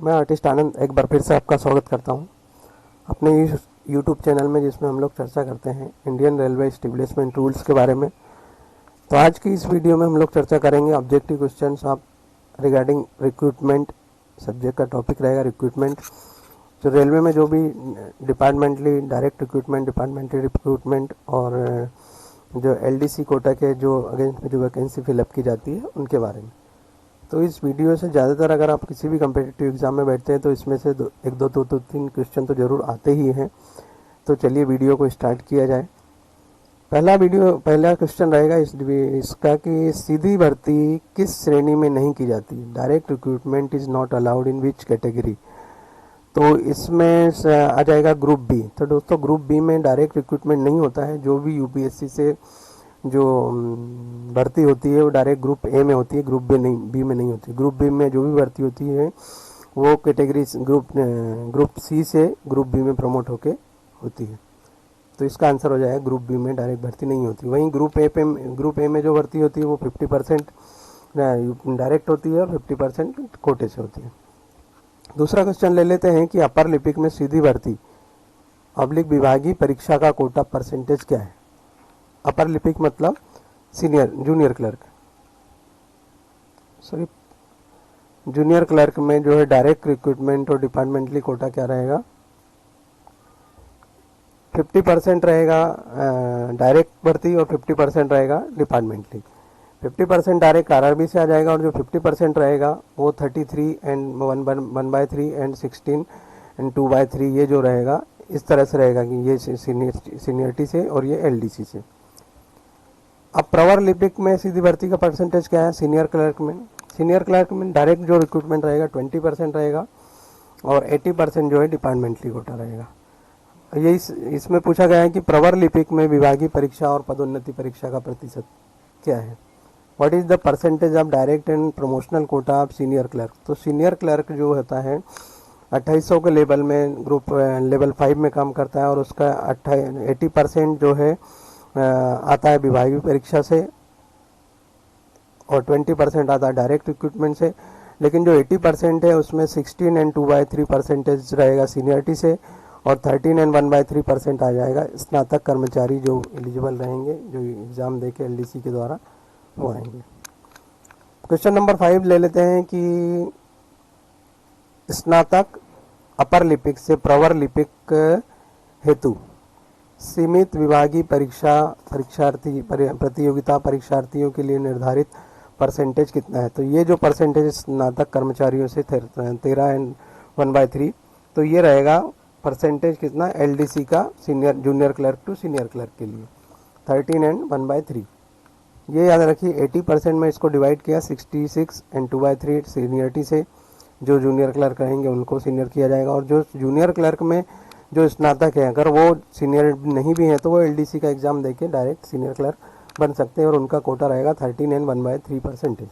मैं आर्टिस्ट आनंद एक बार फिर से आपका स्वागत करता हूं अपने इस यूट्यूब चैनल में, जिसमें हम लोग चर्चा करते हैं इंडियन रेलवे एस्टेब्लिशमेंट रूल्स के बारे में। तो आज की इस वीडियो में हम लोग चर्चा करेंगे objective questions of regarding recruitment. Subject का टॉपिक रहेगा रिक्रूटमेंट। जो रेलवे में जो भी departmentally direct recruitment, departmentally recruitment और जो एलडीसी कोटा के जो अगेंस्ट में जो वैकेंसी फिलअप की जाती है उनके बारे में। तो इस वीडियो से ज़्यादातर अगर आप किसी भी कम्पिटिटिव एग्ज़ाम में बैठते हैं तो इसमें से एक दो तीन क्वेश्चन तो ज़रूर आते ही हैं। तो चलिए वीडियो को स्टार्ट किया जाए। पहला क्वेश्चन रहेगा इसका कि सीधी भर्ती किस श्रेणी में नहीं की जाती है। Direct recruitment is not allowed in which category. तो इसमें आ जाएगा ग्रुप बी। तो दोस्तों ग्रुप बी में डायरेक्ट रिक्रूटमेंट नहीं होता है। जो भी यूपीएससी से जो भर्ती होती है वो डायरेक्ट ग्रुप ए में होती है, ग्रुप बी में नहीं होती। ग्रुप बी में जो भी भर्ती होती है वो कैटेगरी ग्रुप सी से ग्रुप बी में प्रमोट होके होती है। तो इसका आंसर हो जाएगा ग्रुप बी में डायरेक्ट भर्ती नहीं होती। वहीं ग्रुप ए में जो भर्ती होती है वो 50% डायरेक्ट होती है और 50% कोटे से होती है। दूसरा क्वेश्चन ले लेते हैं कि अपर लिपिक में सीधी भर्ती ऑब्लिक विभागीय परीक्षा का कोटा परसेंटेज क्या है। अपर लिपिक मतलब जूनियर क्लर्क में जो है डायरेक्ट रिक्रूटमेंट और डिपार्टमेंटली कोटा क्या रहेगा, 50% रहेगा डायरेक्ट भर्ती और 50% रहेगा डिपार्टमेंटली। 50% डायरेक्ट आरआरबी से आ जाएगा और जो 50% रहेगा वो 33 एंड 1/3 एंड 16 एंड 2/3 ये जो रहेगा इस तरह से रहेगा कि ये सीनियरिटी से और ये एलडीसी से। अब प्रवर लिपिक में सीधी भर्ती का परसेंटेज क्या है। सीनियर क्लर्क में डायरेक्ट जो रिक्रूटमेंट रहेगा 20% रहेगा और 80% जो है डिपार्टमेंटली कोटा रहेगा। ये इसमें पूछा गया है कि प्रवर लिपिक में विभागीय परीक्षा और पदोन्नति परीक्षा का प्रतिशत क्या है। What is the percentage of direct and promotional Kota of senior clerk. तो सीनियर क्लर्क जो होता है 2800 के लेवल में ग्रुप लेवल 5 में काम करता है और उसका 80% जो है आता है विभागीय परीक्षा से और 20% आता है डायरेक्ट रिक्रूटमेंट से। लेकिन जो 80% है उसमें 16 एंड 2/3 परसेंटेज रहेगा सीनियरिटी से और 13 एंड 1/3% आ जाएगा स्नातक कर्मचारी जो एलिजिबल रहेंगे, जो एग्ज़ाम दे के एलडीसी के द्वारा वो आएंगे। क्वेश्चन नंबर 5 ले लेते हैं कि स्नातक अपर लिपिक से प्रवर लिपिक हेतु सीमित विभागीय प्रतियोगिता परीक्षार्थियों के लिए निर्धारित परसेंटेज कितना है। तो ये जो परसेंटेज स्नातक कर्मचारियों से 13 एंड 1/3, तो ये रहेगा परसेंटेज कितना एलडीसी का junior clerk to senior clerk के लिए 13 एंड 1/3। ये याद रखिए 80% में इसको डिवाइड किया 66 एंड 2/3 सीनियरिटी से। जो जूनियर क्लर्क रहेंगे उनको सीनियर किया जाएगा और जो जूनियर क्लर्क में जो स्नातक है अगर वो सीनियर नहीं भी है तो वो एलडीसी का एग्ज़ाम देके डायरेक्ट सीनियर क्लर्क बन सकते हैं और उनका कोटा रहेगा 13 एंड 1/3%।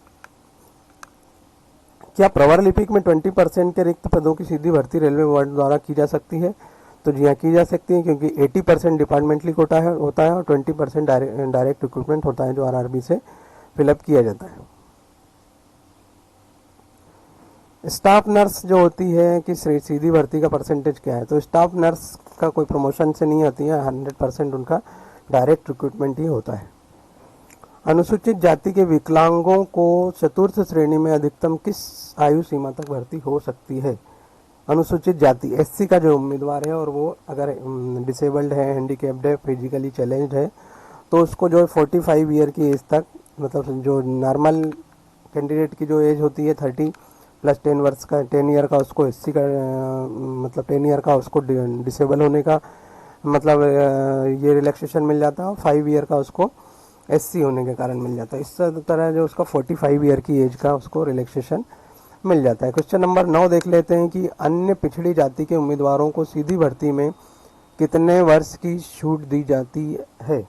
क्या प्रवर लिपिक में 20% के रिक्त पदों की सीधी भर्ती रेलवे बोर्ड द्वारा की जा सकती है। तो जी हाँ की जा सकती है, क्योंकि 80% डिपार्टमेंटली कोटा होता है और 20% डायरेक्ट रिक्रूटमेंट होता है जो आरआरबी से फिलअप किया जाता है। स्टाफ नर्स जो होती है कि सीधी भर्ती का परसेंटेज क्या है। तो स्टाफ नर्स का कोई प्रमोशन से नहीं आती है, 100% उनका डायरेक्ट रिक्रूटमेंट ही होता है। अनुसूचित जाति के विकलांगों को चतुर्थ श्रेणी में अधिकतम किस आयु सीमा तक भर्ती हो सकती है। अनुसूचित जाति एससी का जो उम्मीदवार है और वो अगर डिसेबल्ड है, हैंडीकैप्ड है, फिजिकली चैलेंज्ड है तो उसको जो 45 ईयर की एज तक, मतलब जो नॉर्मल कैंडिडेट की जो एज होती है 30 प्लस 10 वर्ष का 10 ईयर का, उसको एससी का मतलब 10 ईयर का उसको डिसेबल होने का मतलब ये रिलैक्सेशन मिल जाता है और 5 ईयर का उसको एससी होने के कारण मिल जाता है। इस तरह जो उसका 45 ईयर की एज का उसको रिलैक्सेशन मिल जाता है। क्वेश्चन नंबर 9 देख लेते हैं कि अन्य पिछड़ी जाति के उम्मीदवारों को सीधी भर्ती में कितने वर्ष की छूट दी जाती है।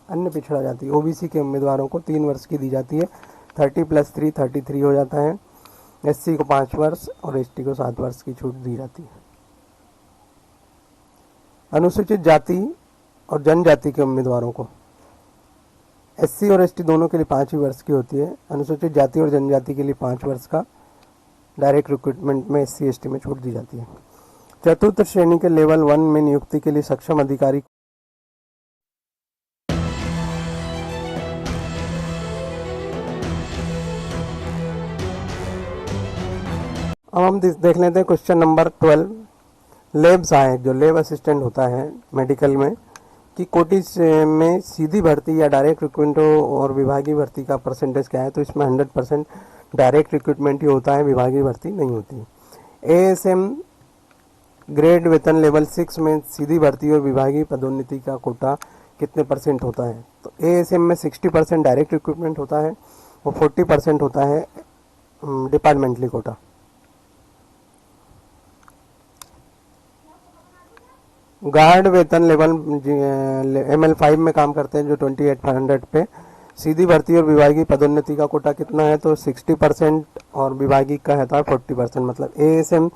अन्य पिछड़ा जाति ओबीसी के उम्मीदवारों को 3 वर्ष की दी जाती है। 30 + 3 33 हो जाता है। एससी को 5 वर्ष और एसटी को 7 वर्ष की छूट दी जाती है। अनुसूचित जाति और जनजाति के उम्मीदवारों को एससी और एसटी दोनों के लिए 5 ही वर्ष की होती है। अनुसूचित जाति और जनजाति के लिए 5 वर्ष का डायरेक्ट रिक्रूटमेंट में SC ST में छूट दी जाती है। चतुर्थ श्रेणी के लेवल 1 में नियुक्ति के लिए सक्षम अधिकारी अब हम देख लेते हैं क्वेश्चन नंबर 12। लैब सहायक जो लैब असिस्टेंट होता है मेडिकल में कि कोटि में सीधी भर्ती या डायरेक्ट रिक्रूटमेंट और विभागीय भर्ती का परसेंटेज क्या है, तो इसमें 100% डायरेक्ट रिक्रूटमेंट ही होता है, विभागीय भर्ती नहीं होती है। ASM ग्रेड वेतन लेवल 6 में सीधी भर्ती और विभागीय पदोन्नति का कोटा कितने % होता है, तो ASM में 60% डायरेक्ट रिक्रूटमेंट होता है और 40% होता है डिपार्टमेंटली कोटा। गार्ड वेतन लेवल ML5 में काम करते हैं जो 2800 पे सीधी भर्ती और विभागीय पदोन्नति का कोटा कितना है, तो 60% और विभागीय का है 40%। मतलब ASM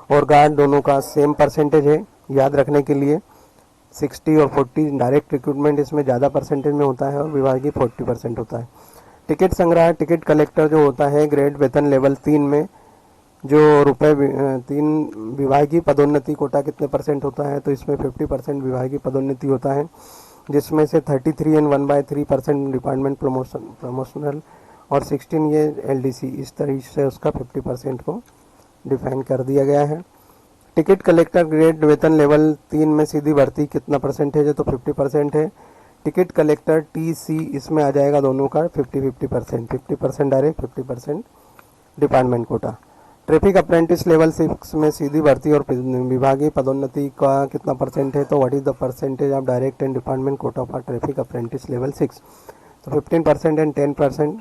और गार्ड दोनों का सेम परसेंटेज है, याद रखने के लिए 60 और 40 डायरेक्ट रिक्रूटमेंट इसमें ज़्यादा परसेंटेज में होता है और विभागीय 40% होता है। टिकट संग्रह टिकट कलेक्टर जो होता है ग्रेड वेतन लेवल 3 में जो ₹3 विभागीय पदोन्नति कोटा कितने % होता है, तो इसमें 50% विभागीय पदोन्नति होता है, जिसमें से 33 एंड 1/3% डिपार्टमेंट प्रमोशनल और 16 ये LDC, इस तरीके से उसका 50% को डिफाइन कर दिया गया है। टिकट कलेक्टर ग्रेड वेतन लेवल 3 में सीधी भर्ती कितना परसेंटेज है, तो 50% है। टिकट कलेक्टर TC इसमें आ जाएगा दोनों का 50% 50% direct 50% department quota. Traffic apprentice level 6 में सीधी भर्ती और विभागीय पदोन्नति का कितना % है, तो what is the percentage of direct and department Kota for traffic apprentice level 6, तो 15% एंड 10%।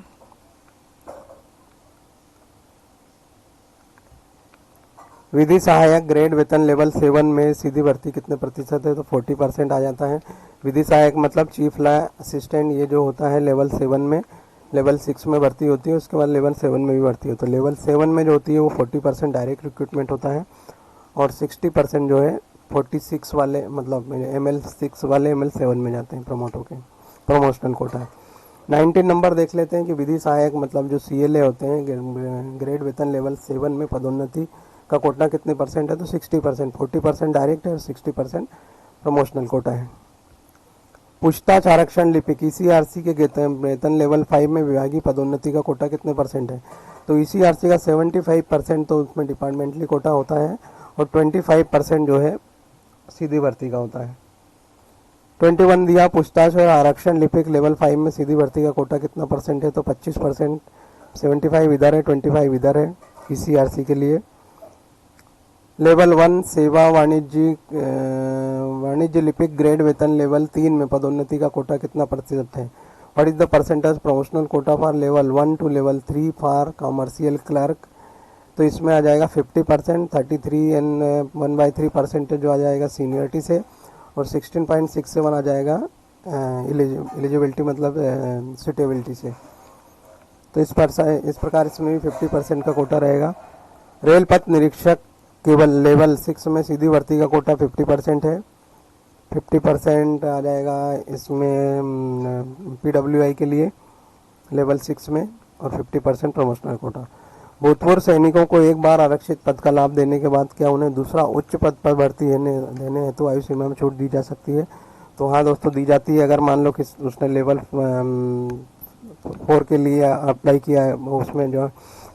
विधि सहायक ग्रेड वेतन लेवल 7 में सीधी भर्ती कितने % है, तो 40% आ जाता है। विधि सहायक मतलब चीफ लॉ असिस्टेंट, ये जो होता है लेवल 7 में, लेवल 6 में भर्ती होती है, उसके बाद लेवल 7 में भी भर्ती होती है। तो लेवल 7 में जो होती है वो 40% डायरेक्ट रिक्रूटमेंट होता है और 60% जो है 46 वाले मतलब ML6 वाले ML7 में जाते हैं प्रमोट होके, प्रमोशनल कोटा है। 19 नंबर देख लेते हैं कि विधि सहायक मतलब जो CLA होते हैं ग्रेड वेतन लेवल 7 में पदोन्नति का कोटा कितने % है, तो 60%, 40% डायरेक्ट है और 60% प्रमोशनल कोटा है। पूछताछ आरक्षण लिपिक ECRC के वेतन लेवल 5 में विभागीय पदोन्नति का कोटा कितने % है, तो ECRC का 75% तो उसमें डिपार्टमेंटली कोटा होता है और 25% जो है सीधी भर्ती का होता है। 21 दिया पूछताछ और आरक्षण लिपिक लेवल 5 में सीधी भर्ती का कोटा कितना % है, तो 25%, 75 इधर है 25 इधर है ECRC के लिए। लेवल 1 सेवा वाणिज्य लिपिक ग्रेड वेतन लेवल 3 में पदोन्नति का कोटा कितना % है, what is the percentage promotional quota for level 1 to level 3 for commercial clerk, तो इसमें आ जाएगा 50%, 33 एंड 1/3% जो आ जाएगा सीनियरिटी से और 16.67 आ जाएगा एलिजिबिलिटी मतलब सुटेबिलिटी से। तो इस प्रकार इसमें भी 50% का कोटा रहेगा। रेल पथ निरीक्षक केवल लेवल 6 में सीधी भर्ती का कोटा 50% है, 50% आ जाएगा इसमें PWI के लिए लेवल 6 में और 50% प्रमोशनल कोटा। भूतपूर्व सैनिकों को एक बार आरक्षित पद का लाभ देने के बाद क्या उन्हें दूसरा उच्च पद पर भर्ती देने हेतु आयु सीमा में छूट दी जा सकती है, तो हाँ दोस्तों दी जाती है। अगर मान लो कि उसने लेवल 4 के लिए अप्लाई किया है, उसमें जो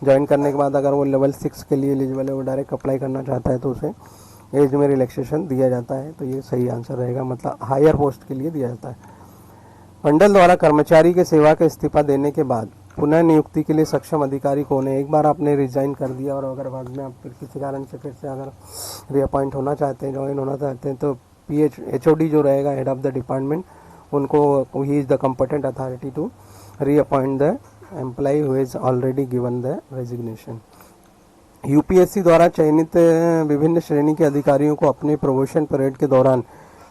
ज्वाइन करने के बाद अगर वो लेवल 6 के लिए एलिजिबल है, वो डायरेक्ट अप्लाई करना चाहता है तो उसे एज में रिलैक्सेशन दिया जाता है, तो ये सही आंसर रहेगा, मतलब हायर पोस्ट के लिए दिया जाता है। मंडल द्वारा कर्मचारी के सेवा के इस्तीफा देने के बाद पुनः नियुक्ति के लिए सक्षम अधिकारी कौन है। एक बार आपने रिजाइन कर दिया और अगर बाद में आप फिर किसी कारण से फिर से अगर रीअपॉइंट होना चाहते हैं, ज्वाइन होना चाहते हैं, तो HOD जो रहेगा हेड ऑफ द डिपार्टमेंट, उनको ही is the competent authority to reappoint the employee who is already given the resignation. UPSC द्वारा चयनित विभिन्न श्रेणी के अधिकारियों को अपने प्रमोशन परेड के दौरान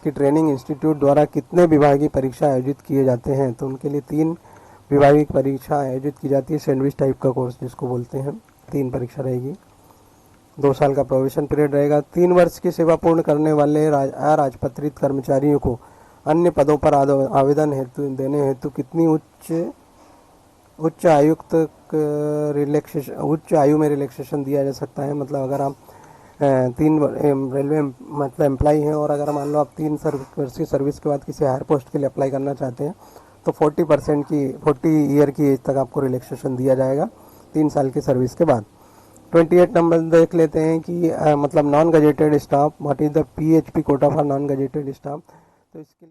की ट्रेनिंग इंस्टीट्यूट द्वारा कितने विभागीय परीक्षा आयोजित किए जाते हैं, तो उनके लिए 3 विभागीय परीक्षा आयोजित की जाती है। सैंडविच टाइप का कोर्स जिसको बोलते हैं, 3 परीक्षा रहेगी, 2 साल का प्रोबेशन पीरियड रहेगा। 3 वर्ष की सेवा पूर्ण करने वाले अराजपत्रित कर्मचारियों को अन्य पदों पर आवेदन हेतु कितनी उच्च उच्च आयुक्त रिलैक्सेशन, उच्च आयु में रिलैक्सेशन दिया जा सकता है। मतलब अगर आप रेलवे मतलब एम्प्लॉई हैं और अगर मान लो आप 3 सर्विस के बाद किसी हायर पोस्ट के लिए अप्लाई करना चाहते हैं तो 40 ईयर की एज तक आपको रिलैक्सेशन दिया जाएगा 3 साल की सर्विस के बाद। 28 नंबर देख लेते हैं कि मतलब non gazetted staff, what is the PHP Kota for non gazetted staff. तो इसके लिए